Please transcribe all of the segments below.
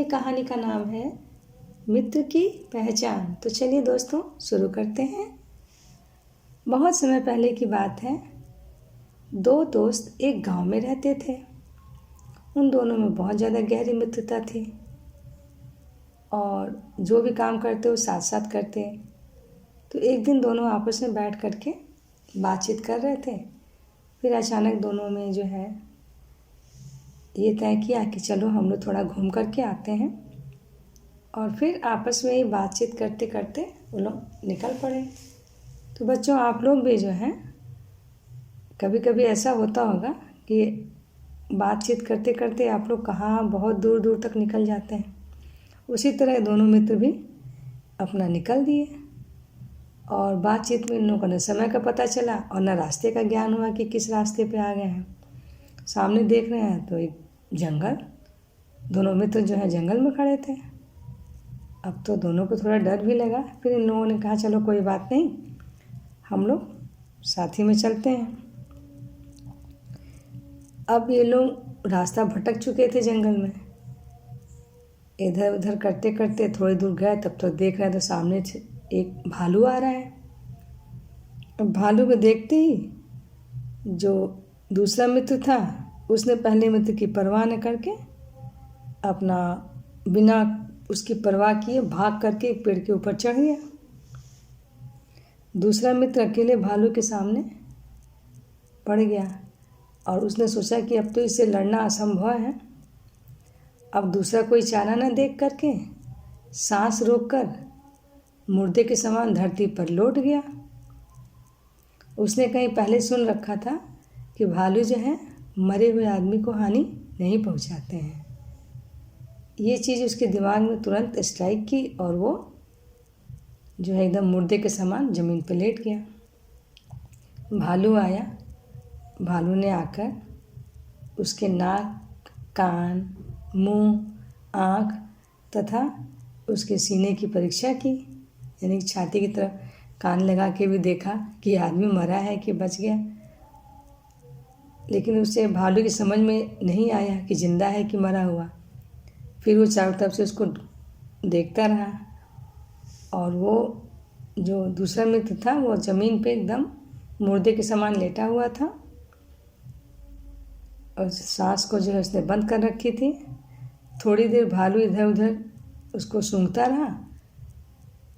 कहानी का नाम है मित्र की पहचान। तो चलिए दोस्तों शुरू करते हैं। बहुत समय पहले की बात है। दो दोस्त एक गांव में रहते थे। उन दोनों में बहुत ज़्यादा गहरी मित्रता थी और जो भी काम करते वो साथ साथ करते। तो एक दिन दोनों आपस में बैठ कर के बातचीत कर रहे थे। फिर अचानक दोनों में जो है ये तय किया कि चलो हम लोग थोड़ा घूम कर के आते हैं। और फिर आपस में ही बातचीत करते करते वो लोग निकल पड़े। तो बच्चों, आप लोग भी जो हैं कभी कभी ऐसा होता होगा कि बातचीत करते करते आप लोग कहाँ बहुत दूर दूर तक निकल जाते हैं। उसी तरह दोनों मित्र भी अपना निकल दिए और बातचीत में इन लोगों को न समय का पता चला और न रास्ते का ज्ञान हुआ कि किस रास्ते पे आ गए हैं। सामने देख रहे हैं तो एक जंगल। दोनों मित्र जो है जंगल में खड़े थे। अब तो दोनों को थोड़ा डर भी लगा। फिर इन लोगों ने कहा चलो कोई बात नहीं, हम लोग साथ ही में चलते हैं। अब ये लोग रास्ता भटक चुके थे जंगल में। इधर उधर करते करते थोड़ी दूर गए, तब तो देख रहे तो सामने एक भालू आ रहा है। अब भालू को देखते ही जो दूसरा मित्र था उसने पहले मित्र की परवाह न करके अपना बिना उसकी परवाह किए भाग करके एक पेड़ के ऊपर चढ़ गया। दूसरा मित्र अकेले भालू के सामने पड़ गया और उसने सोचा कि अब तो इससे लड़ना असंभव है। अब दूसरा कोई चारा न देख करके सांस रोककर मुर्दे के समान धरती पर लौट गया। उसने कहीं पहले सुन रखा था कि भालू जो है मरे हुए आदमी को हानि नहीं पहुंचाते हैं। ये चीज़ उसके दिमाग में तुरंत स्ट्राइक की और वो जो है एकदम मुर्दे के समान ज़मीन पर लेट गया। भालू आया। भालू ने आकर उसके नाक, कान, मुंह, आँख तथा उसके सीने की परीक्षा की, यानी छाती की तरफ कान लगा के भी देखा कि आदमी मरा है कि बच गया। लेकिन उससे भालू की समझ में नहीं आया कि जिंदा है कि मरा हुआ। फिर वो चारों तरफ से उसको देखता रहा और वो जो दूसरा मित्र था वो ज़मीन पे एकदम मुर्दे के समान लेटा हुआ था और सांस को जो है उसने बंद कर रखी थी। थोड़ी देर भालू इधर उधर उसको सूंघता रहा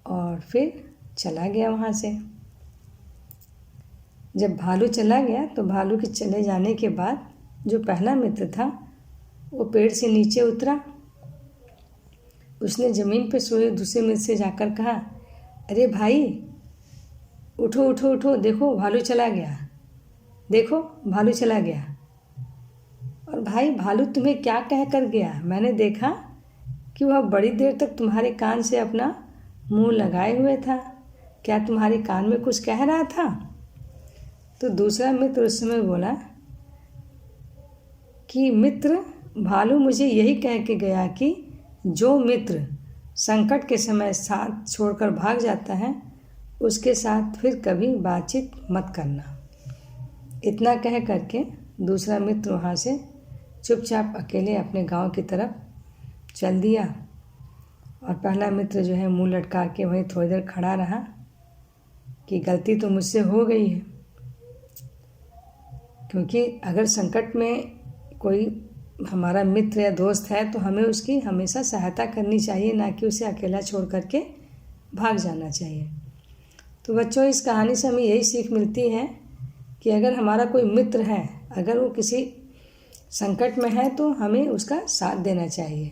और फिर चला गया वहाँ से। जब भालू चला गया तो भालू के चले जाने के बाद जो पहला मित्र था वो पेड़ से नीचे उतरा। उसने ज़मीन पर सोए दूसरे मित्र से जाकर कहा, अरे भाई उठो उठो उठो, देखो भालू चला गया, देखो भालू चला गया। और भाई भालू तुम्हें क्या कह कर गया? मैंने देखा कि वह बड़ी देर तक तुम्हारे कान से अपना मुंह लगाए हुए था। क्या तुम्हारे कान में कुछ कह रहा था? तो दूसरा मित्र उस समय बोला कि मित्र, भालू मुझे यही कह के गया कि जो मित्र संकट के समय साथ छोड़कर भाग जाता है उसके साथ फिर कभी बातचीत मत करना। इतना कह करके दूसरा मित्र वहाँ से चुपचाप अकेले अपने गांव की तरफ चल दिया और पहला मित्र जो है मुंह लटका के वहीं थोड़ी देर खड़ा रहा कि गलती तो मुझसे हो गई है। क्योंकि अगर संकट में कोई हमारा मित्र या दोस्त है तो हमें उसकी हमेशा सहायता करनी चाहिए, ना कि उसे अकेला छोड़ करके भाग जाना चाहिए। तो बच्चों, इस कहानी से हमें यही सीख मिलती है कि अगर हमारा कोई मित्र है, अगर वो किसी संकट में है तो हमें उसका साथ देना चाहिए,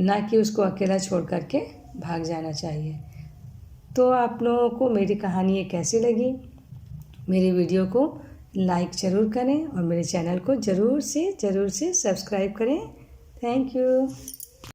ना कि उसको अकेला छोड़ करके भाग जाना चाहिए। तो आप लोगों को मेरी कहानी ये कैसी लगी? मेरी वीडियो को लाइक ज़रूर करें और मेरे चैनल को ज़रूर से सब्सक्राइब करें। Thank you.